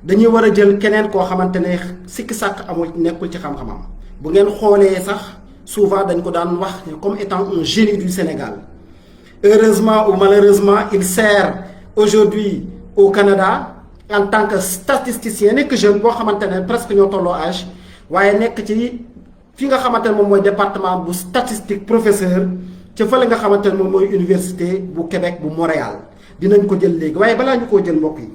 dañuy war a jël keneen koo xamante ne sikki sàkk amul nekkul ci xam-xamam bu ngeen xoolee sax souvent dañ ko daan wax comme étant un génie du Sénégal heureusement ou malheureusement il sert aujourd'hui au Canada en tant que statisticien nekk jeune boo xamante ne presque ñoo tolloo âge waaye nekk ci fi nga xamante ne moom mooy département bu statistique professeur ca fële nga xamante ne moom mooy université bu Québec bu Montréal dinañ ko jël léegi waaye balaa ñu koo jël mbokk yi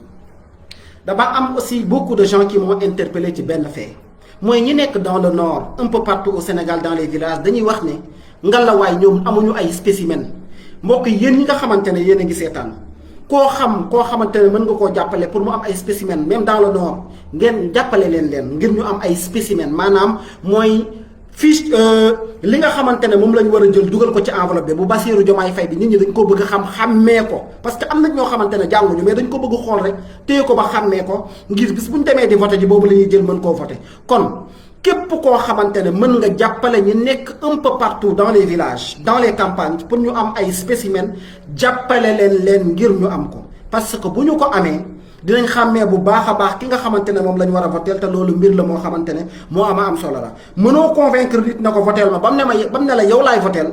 dafa am aussi beaucoup de gens qui m'ont interpellé ci benn fait mooy ñi nekk dans le nord un peu partout au Sénégal dans les villages dañuy wax ne ngalawaay ñoom amuñu ay spécimen mbokk yi yéen ñi nga xamante ne yéen a ngi seetaan koo xamante ne mën nga koo jàppale pour mu am ay spécimen même dans le nord ngeen jàppale leen ngir ñu am ay spécimen maanaam mooy fiche li nga xamante ne moom la ñu war a jël dugal ko ci enveloppe bi bu Bassirou Diomaye Faye bi nit ñi dañ ko bëgg xàmmee ko parce que am na ñoo xamante ne jànguñu mais dañ ko bëgg xool rek téye ko ba xàmmee ko ngir bis bu ñu demee di voté ji boobu la ñuy jël mën koo voté kon képp koo xamante ne mën nga jàppale ñi nekk un peu partout dans les villages dans les campagnes pour ñu am ay spécimen jàppale leen ngir ñu am ko parce que bu ñu ko amee dinañ xàmmee bu baax a baax ki nga xamante ne moom la ñu war a votel te loolu mbir la moo xamante ne moo am solo la mënoo convaincre nit na ko votel ma ba mu ne la yow laay votel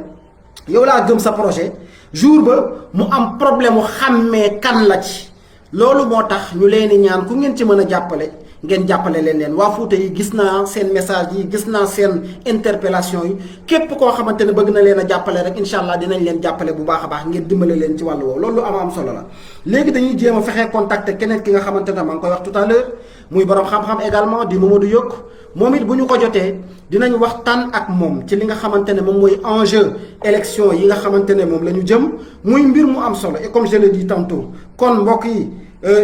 yow laa gëm sa projet jour ba mu am problème mu xàmmee kan la ci loolu moo tax ñu leen di ñaan ku ngeen ci mën a jàppale ngeen jàppale leen waa Fuuta yi gis naa seen message yi gis naa seen interpellation yi képp koo xamante ne bëgg na leen a jàppale rek incha allah dinañ leen jàppale bu baax a baax ngeen dimbale leen ci wàllu woowu loolu am solo la. léegi dañuy jéem a fexe contacter keneen ki nga xamante ne maa ngi koy wax tout à l'heure muy borom xam-xam également di Mamadou Yok moom it bu ñu ko jotee dinañ waxtaan ak moom ci li nga xamante ne moom mooy enjeu élection yi nga xamante ne moom la ñu jëm muy mbir mu am solo et comme je l'ai dit tantôt kon mbokk yi.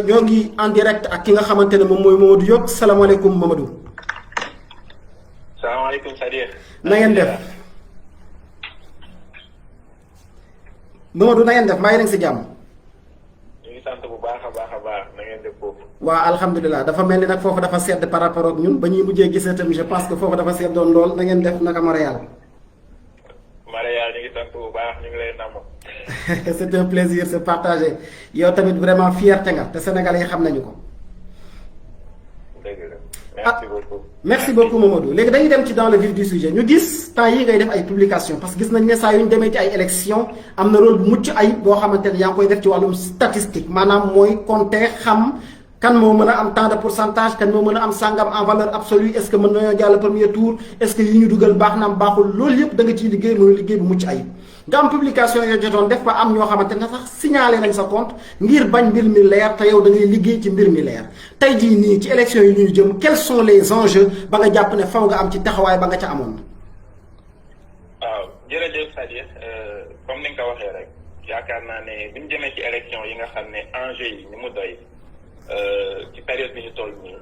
ñoo ngi en direct ak ki nga xamante ne moom mooy Mamadou Yok salaamaaleykum Mamadou. salaamaaleykum Sadir. na ngeen def Mamadou na ngeen def mbaa yéen a ngi si jàmm. ñu ngi sant bu baax a baax na ngeen def foofu. waaw alhamdulilah dafa mel ni nag foofu dafa sedd par rapport ak ñun ba ñuy mujjee gisee tamit je pense que foofu dafa seddoon lool na ngeen def naka Montréal. Montréal ñu ngi sant bu baax ñu ngi lay namm. c'est un plaisir c'est partagé yow tamit vraiment fierté nga te Sénégalais yi xam nañu ko. dëgg la merci beaucoup. merci beaucoup Mamadou léegi dañuy dem ci dans le vif du sujet ñu gis temps yi ngay def ay publication parce que gis nañ ne saa yu ñu demee ci ay élection am na rôle bu mucc ay boo xamante ne yaa ngi koy def ci wàllum statistique maanaam mooy compter xam kan moo mën a am tant de pourcentage kan moo mën a am sangam en valeur absolue est-ce que mën nañoo jàll premier tour est-ce que yi ñu dugal baax na am baaxul loolu yëpp da nga ciy liggéey mooy liggéey bu mucc ayib nga am publication yoo jotoon def ba am ñoo xamante ne sax signalé nañ sa compte ngir bañ mbir mi leer te yow da ngay liggéey ci mbir mi leer tey jii nii ci élection yi ñuy jëm quels sont les enjeux ba nga jàpp ne faw nga am ci taxawaay ba nga ca amoon. waaw jërëjëf Sadir comme ni nga ko waxee rek yaakaar naa ne bi ñu jëmee ci élection yi nga xam ne enjeux yi ni mu doy ci période bi ñu toll nii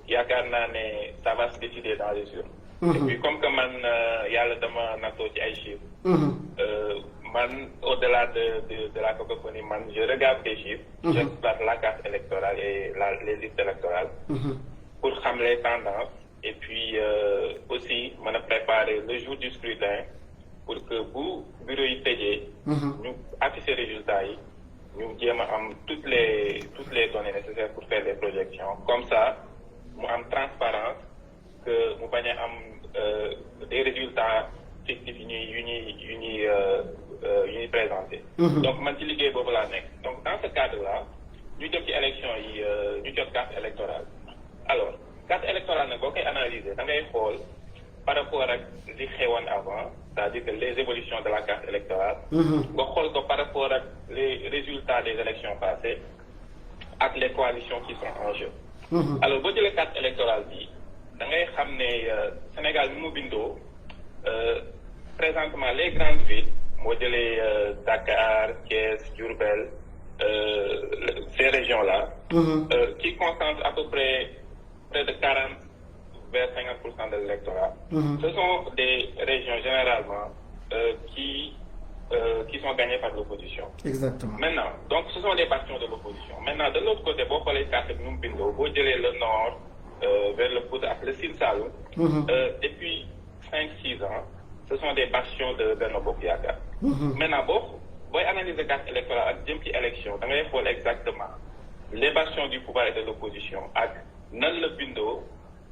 yaakaar naa ne ça va se décider dans les urnes. Et puis comme que man yàlla dama nattoo ci ay chiffres. Man au-delà de la cacophonie man je regarde les chiffres. J'exploite la carte électorale et les listes électorales. Pour xam les tendances et puis aussi mën a préparer le jour du scrutin pour que bu bureau yi tëjee. ñu afficher résultats yi ñu jéem a am toutes les données nécessaires pour faire les projections comme ça mu am transparence que mu bañ a am des résultats fictifs yu ñuy présenté. Donc man ci liggéey boobu laa nekk donc dans ce cadre-là ñu jëm ci élection yi ñu jot carte électorale alors carte électorale nag boo koy analyser da ngay xool par rapport ak li xewoon avant c'est-à-dire que les évolutions de la carte électorale nga xool ko par rapport ak les résultats des élections passées ak les coalitions qui sont en jeu. Alors boo jëlee carte électorale bi da ngay xam ne Sénégal bi mu bindoo présentement les grandes villes moo jëlee Dakar, Thiès, Diourbel, ces régions-là qui concentrent à peu près de 40 vers 50% de l'électorat. Ce sont des régions généralement qui sont gagnées par l'opposition. Exactement. Maintenant, donc ce sont des bastions de l'opposition. Maintenant, de l'autre côté, boo xoolee carte bi nu mu bindoo boo jëlee le nord vers le Fouta ak le Sine Saloum depuis 5-6 ans, ce sont des bastions de Benno Bokk Yaakaar. Maintenant booy analyser carte électorale ak jëm ci élection da ngay xool exactement les bastions du pouvoir et de l'opposition ak nan la bindoo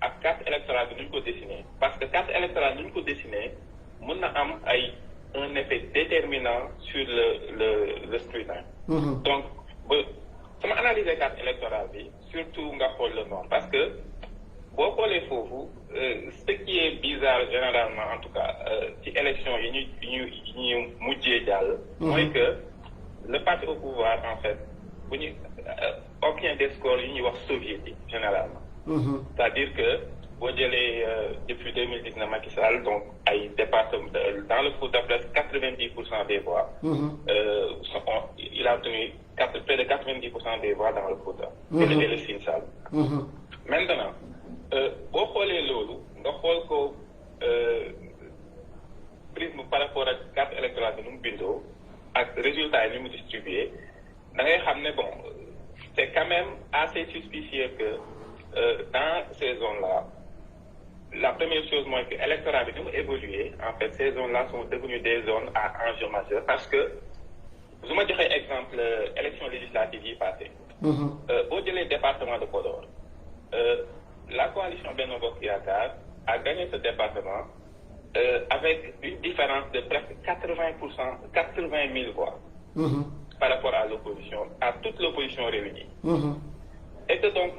ak carte électorale bi nu ñu ko dessiner parce que carte électorale nu ñu ko dessiner mën na am un effet déterminant sur le scrutin. Donc ba sama analyser carte électorale bi surtout nga xool le nord parce que boo xoolee foofu ce qui est bizarre généralement en tout cas ci élection yi ñu mujjee jàll. mooy que le parti au pouvoir en fait bu ñu obtient des scores yi ñuy wax soviétique généralement. C'est-à-dire que boo jëlee depuis 2019 Macky Sall donc ay département dans le Fouta presque 90% des voix. Il a obtenu près de 90% des voix dans le Fouta. et le Sine Saloum. Maintenant boo xoolee loolu nga xool ko prisme par rapport ak carte électorale bi nu mu bindoo ak résultat yi ni mu distribué da ngay xam ne bon c'est quand même assez suspicieux que dans ces zones-là la première chose mooy que électorat bi ni mu évolué en fait ces zones-là sont devenues des zones à enjeu majeur parce que su ma joxee exemple élection législative yi passé boo jëlee département de Podor la coalition Benno Bokk Yaakaar a gagné ce département avec une différence de presque 80 000 voix par rapport à l'opposition, à toute l'opposition réunie. Et que donc,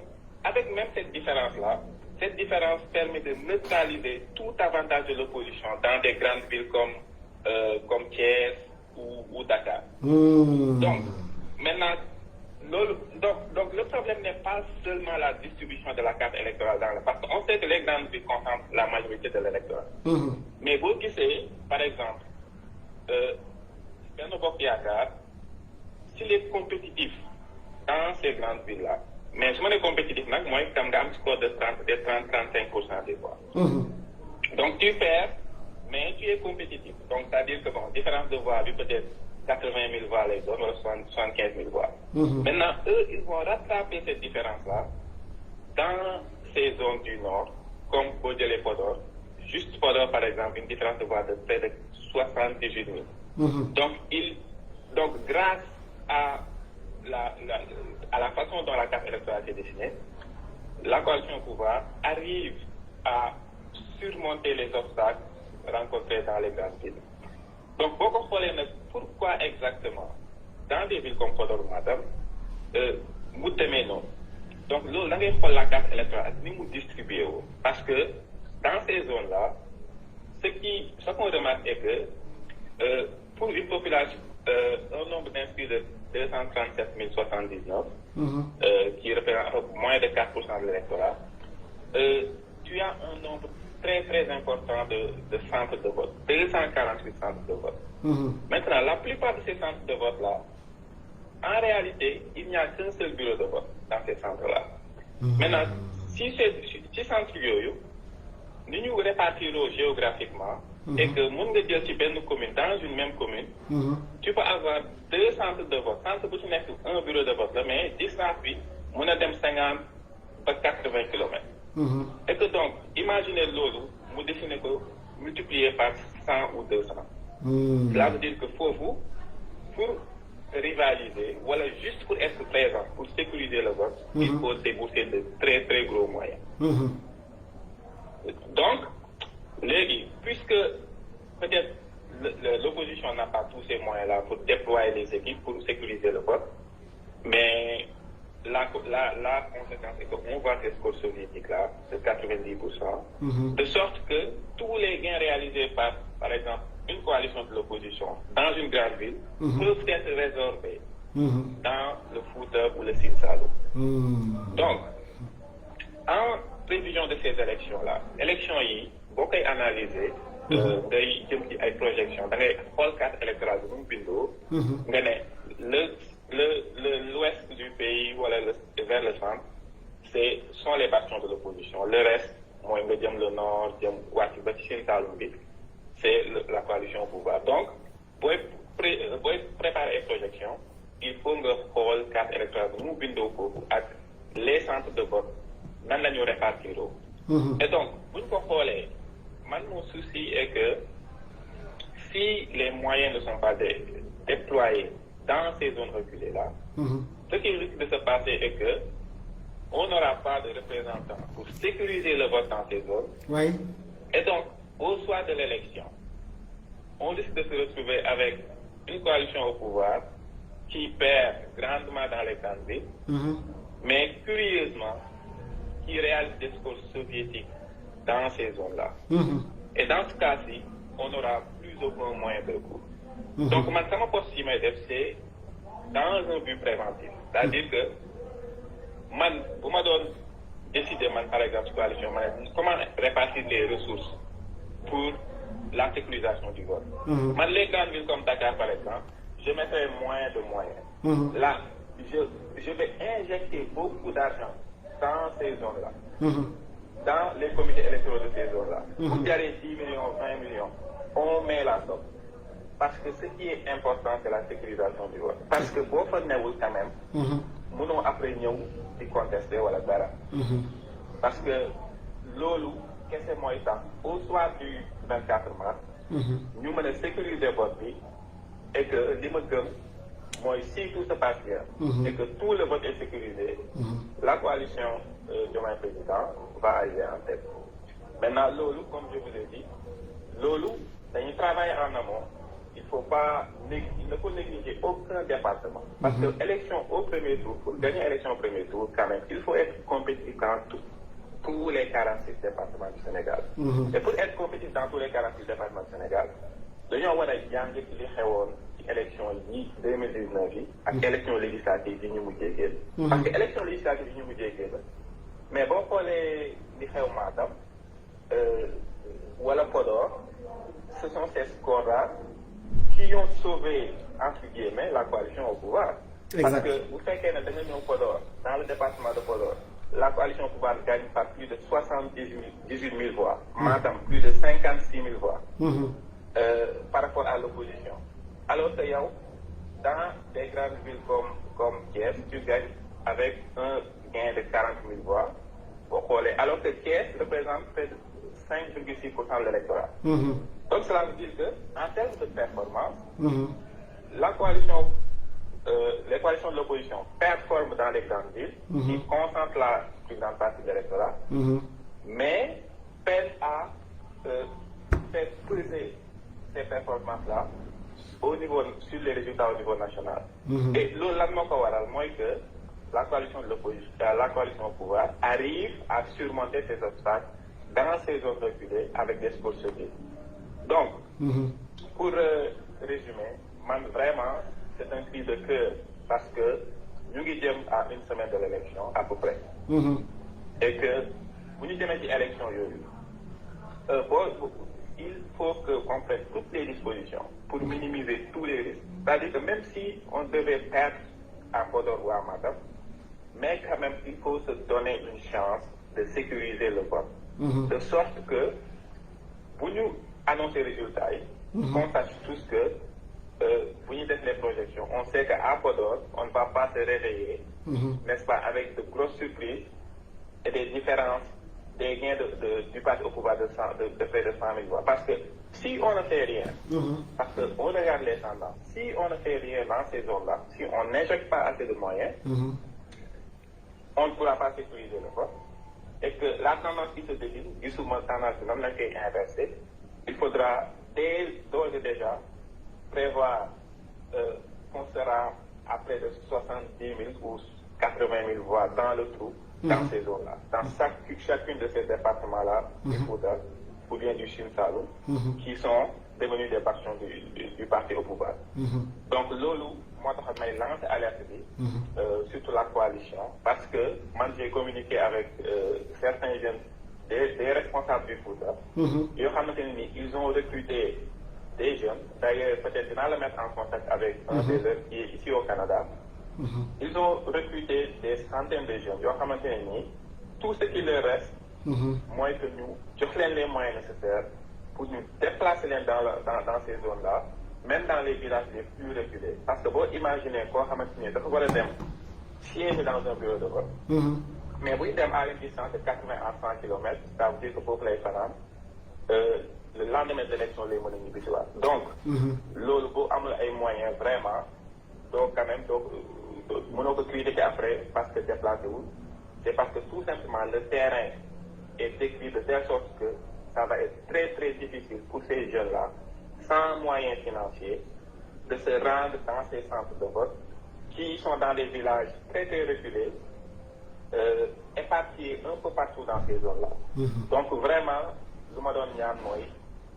avec même cette différence-là, cette différence permet de neutraliser tout avantage de l'opposition dans des grandes villes comme Thiès ou Dakar. Donc, maintenant, donc le problème n'est pas seulement la distribution de la carte électorale parce qu'on sait que les grandes villes concentrent la majorité de l'électorat. Mais vous qui savez, par exemple, Benno Bokk Yaakaar, s'il est compétitif dans ces grandes villes-là, mais si on est compétitif, moi, quand même un score de 30-35% des voix. Donc tu perds, mais tu es compétitif. Donc c'est-à-dire que bon, différence de voix, peut-être 80 000 voix les autres, ou 75 000 voix. Maintenant, eux, ils vont rattraper cette différence-là dans ces zones du nord, comme Bodjel et Podor. Juste Podor, par exemple, une différence de voix de près de 78 000. Donc, grâce à la façon dont la carte électorale est dessinée, la coalition au pouvoir arrive à surmonter les obstacles rencontrés dans les grandes villes. Donc, beaucoup de problèmes, pourquoi exactement dans des villes comme Podor ou Matam, non. Donc, là, il faut la carte électorale, nous distribuer. Parce que dans ces zones-là, ce qu'on remarque est que pour une population, un nombre d'inscrits de 237 079, qui représente moins de 4% de l'électorat, tu as un nombre très très important de centres de vote, 248 centres de vote. Maintenant, la plupart de ces centres de vote-là, en réalité, il n'y a qu'un seul bureau de vote dans ces centres-là. Maintenant, si ces centres nous répartirons géographiquement et que mon commune, dans une même commune, tu peux avoir deux centres de vote. Centre pour un bureau de vote, mais distance, on a 50 à 80 km. Et que donc, imaginez l'eau, vous dessinez que multiplié par 100 ou 200. Cela veut dire que pour rivaliser, voilà, juste pour être présent, pour sécuriser le vote, il faut débourser de très très gros moyens. Donc, puisque peut-être l'opposition n'a pas tous ces moyens-là pour déployer les équipes pour sécuriser le vote, mais la conséquence est qu'on voit ces scores soviétiques-là de 90%, de sorte que tous les gains réalisés par exemple, une coalition de l'opposition dans une grande ville peuvent être résorbés dans le Fouta ou le Sine Saloum. Donc, en prévision de ces élections-là, beaucoup analysé, day jëm ci ay projections da ngay xool carte électorale bi mu bindoo nga ne l'ouest du pays wala vers le centre sont les bastions de l'opposition. Le reste mooy nga jëm le nord jëm wàcc ba ci Sine Saloum bi c'est la coalition au pouvoir. Donc booy préparer ay projections il faut nga xool carte électorale bi mu bindoo foofu ak les centres de vote nan la ñu répartiroo. Et donc buñ ko xoolee mon souci est que si les moyens ne sont pas déployés dans ces zones reculées-là, ce qui risque de se passer est que on n'aura pas de représentants pour sécuriser le vote dans ces zones. Oui. Et donc, au soir de l'élection, on risque de se retrouver avec une coalition au pouvoir qui perd grandement dans les grandes villes, mais curieusement, qui réalise des scores soviétiques dans ces zones-là. Et dans ce cas-ci, on n'aura plus aucun moyen de recours. Donc, man, sama poste yi may def, c'est dans un but préventif. C'est-à-dire que, man, bu ma doon décider, man, par exemple, coalition, man, comment répartir les ressources pour la sécurisation du vote. Man, les grandes villes comme Dakar, par exemple, je mettrai moins de moyens. Là, je vais injecter beaucoup d'argent dans ces zones-là, dans les comités électoraux de ces zones-là. Pour gérer 10 millions, 20 millions, on met la somme. Parce que ce qui est important, c'est la sécurisation du vote. Parce que boo fa newul quand même, mënoo après ñëw di contester wala dara. Parce que loolu kese mooy tax au soir du 24 mars, ñu mën a sécuriser vote bi et que li ma gëm mooy si tout se passe bien et que tout le vote est sécurisé, la coalition Diomaye Président va arriver en tête. Maintenant loolu, comme je vous ai dit, loolu dañuy travailler en amont. Il ne faut négliger aucun département. Parce que l'élection au premier tour, pour gagner l'élection au premier tour, quand même, il faut être compétitif dans tous les 46 départements du Sénégal. Et pour être compétitif dans tous les 46 départements du Sénégal, dañoo war a jàng ci li xewoon ci élection yi 2019 yi ak élection législative yi ñu mujjee génn. Parce que élection législative yi ñu mujjee génn, mais boo xoolee li xew Matam wala Podor, ce sont ces scores-là qui ont sauvé, entre guillemets, la coalition au pouvoir. Exact. Parce que vous faites qu'il y a un Podor, dans le département de Podor, la coalition au pouvoir gagne par plus de 18 000 voix. Madame, plus de 56 000 voix par rapport à l'opposition. Alors que dans des grandes villes comme Thiès, tu gagnes avec un gain de 40 000 voix. Alors que Thiès représente près de 5,6% de l'électorat. Donc cela veut dire qu'en termes de performance, la coalition, les coalitions de l'opposition performent dans les grandes villes, qui concentrent la plus grande partie de l'électorat, mais peinent à faire peser ces performances-là sur les résultats au niveau national. Et l'autre, que la coalition de l'opposition, la coalition au pouvoir, arrive à surmonter ces obstacles dans ces zones reculées avec des scores soviétiques. Donc, pour résumer, vraiment, c'est un cri de cœur parce que nous sommes à une semaine de l'élection, à peu près. Et que, vous nous sommes à l'élection, il faut qu'on prenne toutes les dispositions pour minimiser tous les risques. C'est-à-dire que même si on devait perdre à Podor ou à Matam, mais quand même, il faut se donner une chance de sécuriser le vote. De sorte que, pour nous annoncer les résultats, qu'on sache tous que, pour nous faire les projections, on sait qu'à Podor, on ne va pas se réveiller, n'est-ce pas, avec de grosses surprises et des différences, des gains du parti au pouvoir de près de 100 000 voix. Parce que si on ne fait rien, parce qu'on regarde les tendances, si on ne fait rien dans ces zones-là, si on n'injecte pas assez de moyens, on ne pourra pas sécuriser le vote. Et que la tendance qui se dessine, du souvent tendance qui n'a été inversée, il faudra d'ores et déjà prévoir qu'on sera à près de 70 000 ou 80 000 voix dans le trou, dans ces zones-là. Dans chacune de ces départements-là, il faudra, ou bien du Sine Saloum, qui sont devenus des factions du parti au pouvoir. Donc, Lolo, moi, je vais lancer alerte surtout la coalition, parce que moi, j'ai communiqué avec certains jeunes, des responsables du Fouta. Ils ont recruté des jeunes. D'ailleurs, peut-être je vais le mettre en contact avec un des jeunes qui est ici au Canada. Ils ont recruté des centaines de jeunes. Tout ce qui leur reste, moi que nous, je fais les moyens nécessaires pour nous déplacer dans ces zones-là, même dans les villages les plus reculés. Parce que vous imaginez quoi, siège dans un bureau de vote. Mais vous êtes à une distance de 80 à 100 km, ça veut dire que pour les femmes, le lendemain de l'élection, les monnaies n'y donc, l'eau, a des moyens vraiment, donc quand même, donc mënoo ko critiquer après parce que déplacé wul c'est parce que tout simplement le terrain est écrit de telle sorte que ça va être très très difficile pour ces jeunes-là sans moyens financiers de se rendre dans ces centres de vote qui sont dans des villages très très reculés, éparpillés un peu partout dans ces zones-là. Donc vraiment, lu ma doon ñaan mooy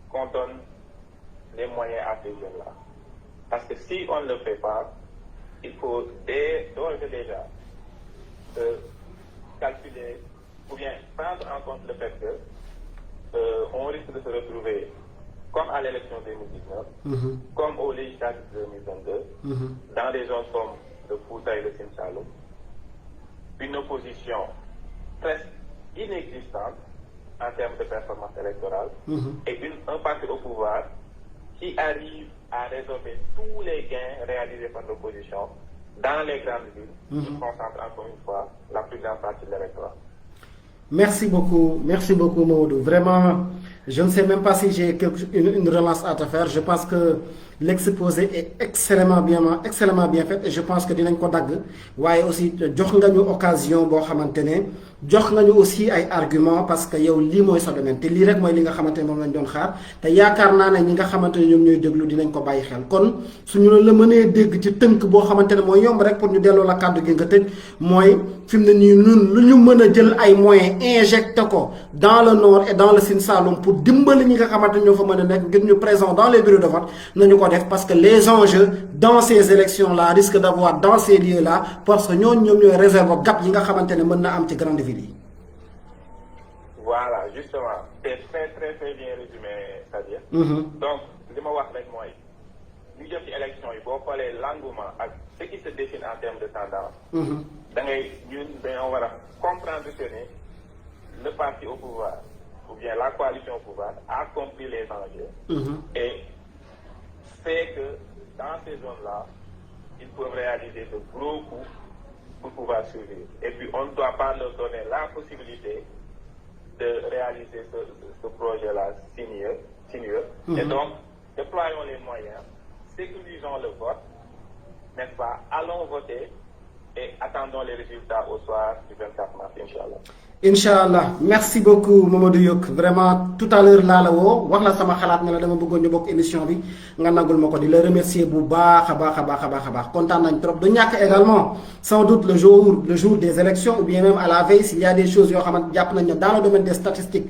qu'on donne les moyens à ces jeunes-là. Parce que si on ne le fait pas, il faut d'ores et déjà calculer ou bien prendre en compte le fait que on risque de se retrouver comme à l'élection 2019, comme aux législatives 2022, dans des zones comme le Fouta et le Sine Saloum, une opposition presque inexistante en termes de performance électorale, et un parti au pouvoir qui arrive à résorber tous les gains réalisés par l'opposition dans les grandes villes, qui concentrent encore une fois la plus grande partie de l'électorat. Merci beaucoup Mamadou. Vraiment, je ne sais même pas si j'ai une relance à te faire. Je pense que l'exposé est extrêmement bien fait et je pense que dinañ ko dagg waaye aussi jox nga ñu occasion boo xamante ne jox nga ñu aussi ay arguments parce que yow lii mooy sa domaine te lii rek mooy li nga xamante ne moom lañ doon xaar te yaakaar naa ne ñi nga xamante ne ñoom ñooy déglu dinañ ko bàyyi xel kon suñu la mënee dégg ci tënk boo xamante ne mooy yomb rek pour ñu delloo la kàddu gi nga tëj mooy fi mu ne nii ñun lu ñu mën a jël ay moyens injecté ko dans le nord et dans le Sine Saloum pour dimbali ñi nga xamante ne ñoo fa mën a nekk ngir ñu présent dans les bureaux de vote nañu ko def parce que les enjeux dans ces élections là risquent d'avoir dans ces lieux là parce que ñoom ñooy réserve gap yi nga xamante ne mën na am ci grande ville yi. Voilà, justement, c'est très bien résumé, c'est-à-dire. Donc, li ma wax rek mooy ñu jëm ci élection yi boo xoolee l'engouement ak ce qui se dessine en termes de tendance. da ngay ñun dañoo war a comprendre que le parti au pouvoir ou bien la coalition au pouvoir a compris les enjeux. Et c'est que dans ces zones-là, ils peuvent réaliser de gros coups pour pouvoir survivre. Et puis on ne doit pas leur donner la possibilité de réaliser ce projet-là sinueux. Et donc, déployons les moyens, sécurisons le vote, n'est-ce pas? Allons voter et attendons les résultats au soir du 24 mars, Inch'Allah. Inch'Allah. Merci beaucoup Mamadou Yok. Vraiment, tout à l'heure là, wax la sama xalaat ne la dama bëggoon ñu bokk émission bi nga nangul ma ko di la remercier bu baax a baax kontaan nañ trop du ñàkk également sans doute le jour des élections ou bien même à la veille s'il y a des choses yoo xamante jàpp nañ ne dans le domaine des statistiques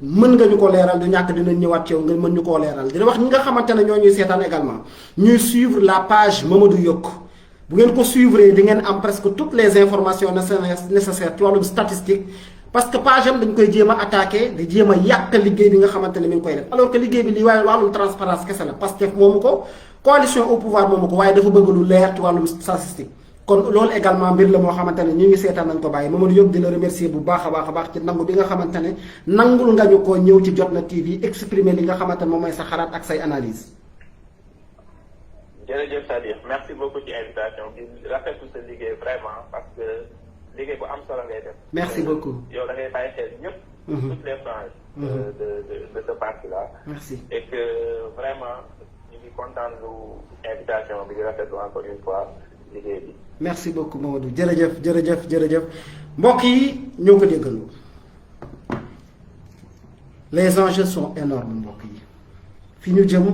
mën nga ñu ko leeral du ñàkk dinañ ñëwaat ci yow nga mën ñu koo leeral dina wax ñi nga xamante ne ñoo ñuy seetaan également ñuy suivre la page Mamadou Yok. bu ngeen ko suivre di ngeen am presque toutes les informations nécessaires ci wàllum statistique parce que page am dañ koy jéem a attaqué di jéem a yàq liggéey bi nga xamante ne mi ngi koy def alors que liggéey bi li waaye wàllum transparence kese la Pastef moomu ko coalition au pouvoir moomu ko waaye dafa bëgg lu leer ci wàllum statistique kon loolu également mbir la moo xamante ne ñu ngi seetaan nañ ko bàyyi Mamadou Diop di la remercier bu baax a baax ci nangu bi nga xamante ne nangul nga ñu ko ñëw ci Jotna TV exprimer li nga xamante ne moom mooy sa xalaat ak say analyse jërëjëf Sadikh merci beaucoup ci invitation bi rafetlu sa liggéey vraiment parce que liggéey bu am solo ngay def. merci beaucoup yow da ngay bàyyi xel ñëpp. toutes les franges. de ce parti là. merci et que vraiment ñu ngi kontaan lu invitation bi di rafetlu encore une fois liggéey bi. merci beaucoup Mamadou jërëjëf mbokk yi ñoo ko déggandoo les enjeux sont énormes mbokk yi fi ñu jëm.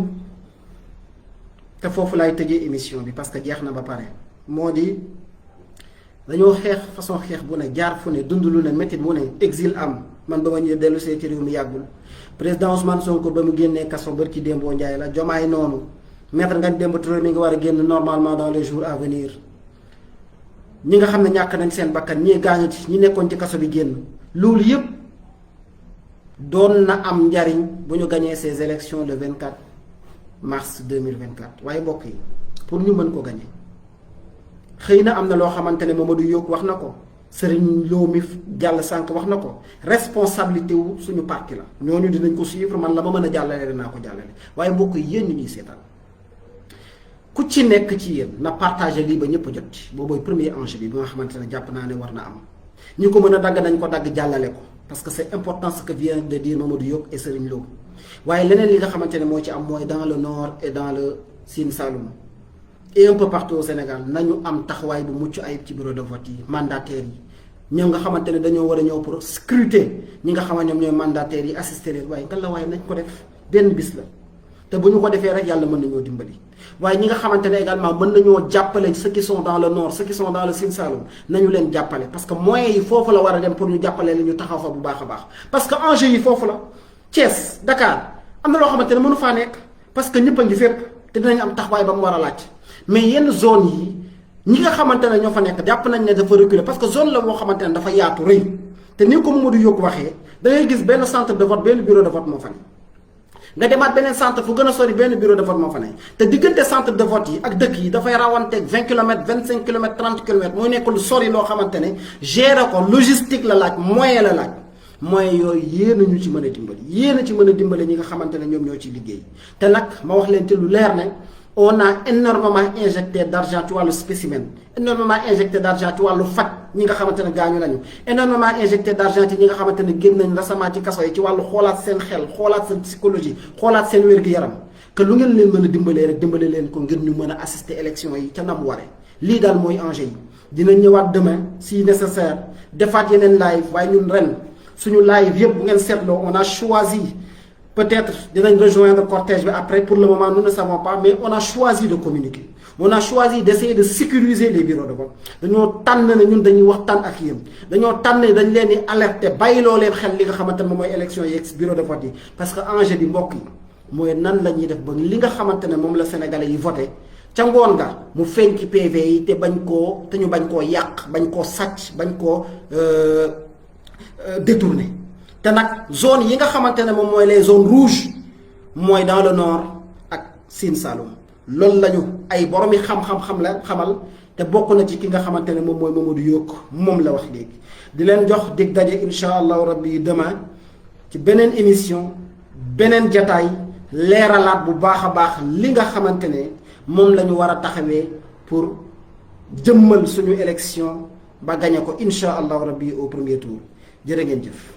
te foofu laay tëjee émission bi parce que jeex na ba pare moo di dañoo xeex façon xeex bu ne jaar fu ne dund lu ne métit mu ne exil am man ba ma ñëw dellu see ci réew mi yàggul président Ousmane Sonko ba mu génnee kaso bër ci Dembo Ndiaye la Jomaay noonu maître Ngagne Demba Touré mi ngi war a génn normalement dans les jours à venir ñi nga xam ne ñàkk nañ seen bakkan ñii gaañu ci ñi nekkoon ci kaso bi génn loolu yëpp doon na am njariñ bu ñu gañee ces élections le 24 mars 2024 waaye mbokk yi pour ñu mën ko gagner xëy na am na loo xamante ne Mamadou Yok wax na ko Serigne Lo mi jàll sànq wax na ko responsabilité wu suñu parti la ñooñu dinañ ko suivre man la ma mën a jàllale dinaa ko jàllale waaye mbokk yi yéen ñu ñuy seetaan ku ci nekk ci yéen na partager lii ba ñëpp jot ci boobooy premier enjeu bi nga xamante ne jàpp naa ne war na am ñi ko mën a dagg nañ ko dagg jàllale ko parce que c'est important ce que vient de dire Mamadou Yok et Serigne Lo waaye leneen li nga xamante ne moo ci am mooy dans le nord et dans le Sine Saloum et un peu partout au Sénégal nañu am taxawaay bu mucc ayib ci bureau de vote yi mandataires yi ñoom nga xamante ne dañoo war a ñëw pour scruter ñi nga xamante ñoom ñooy mandataires yi assister leen waaye kan la waaye nañ ko def benn bis la te bu ñu ko defee rek yàlla mën nañoo dimbali waaye ñi nga xamante ne également mën nañoo jàppale ceux qui sont dans le nord ceux qui sont dans le Sine Saloum nañu leen jàppale parce que moyens yi foofu la war a dem pour ñu jàppale leen ñu taxaw fa bu baax a baax parce que enjeu yi foofu la Thiès Dakar am na loo xamante ne mënu faa nekk parce que ñëpp a ngi fépp te dinañ am taxawaay ba mu war a laaj mais yenn zone yi ñi nga xamante ne ñoo fa nekk jàpp nañ ne dafa reculer parce que zone la boo xamante ne dafa yaatu rëy te ni ko Mamadou Diop waxee da ngay gis benn centre de vote benn bureau de vote moo fa ne nga demaat beneen centre fu gën a sori benn bureau de vote moo fa ne te diggante centre de vote yi ak dëkk yi dafay rawanteeg 20 kilomètres 25 kilomètres 30 kilomètres mooy nekk lu sori loo xamante ne gérer ko logistique la laaj moyen la laaj moyen yooyu yéen a ñu ci mën a dimbali yéen a ci mën a dimbali ñi nga xamante ne ñoom ñoo ciy liggéey te nag ma wax leen ci lu leer ne on a énormément injecté d'argent ci wàllu spécimen énormément injecté d'argent ci wàllu faj ñi nga xamante ne gaañu nañu énormément injecté d'argent ci ñi nga xamante ne génn nañ récemment ci kaso yi ci wàllu xoolaat seen xel xoolaat seen psychologie xoolaat seen wér-gu-yaram que lu ngeen leen mën a dimbalee rek dimbale leen ko ngir ñu mën a assister élection yi ca nam ware lii daal mooy enjeu yi dinañ ñëwaat demain si nécessaire defaat yeneen live waaye ñun ren suñu live yëpp bu ngeen seetloo on a choisi peut-être dinañ rejoindre cortège bi après pour le moment nous ne savons pas mais on a choisi de communiquer on a choisi d'essayer de sécuriser les bureaux de vote dañoo tànn ne ñun dañuy waxtaan ak yéen dañoo tànn ne dañ leen di alerter bàyyiloo leen xel li nga xamante ne moom mooy élection yeeg bureau de vote yi parce que enjeu bi mbokk yi mooy nan la ñuy def ba li nga xamante ne moom la sénégalais yi voté ca ngoon nga mu feeñ ci PV yi te ñu bañ koo yàq bañ koo sàcc bañ koo détourner te nag zone yi nga xamante ne moom mooy les zones rouges mooy dans le nord ak Sine Saloum loolu lañu ay boromi xam-xam la xamal te bokk na ci ki nga xamante ne moom mooy Mamadou Yok moom la wax léegi di leen jox dig daje insha allahu rabbi demain ci beneen émission beneen jataay leeralaat bu baax a baax li nga xamante ne moom la ñu war a taxawee pour jëmmal suñu élection ba gañe ko insha allahu rabbi au premier tour jërë ngeen jëf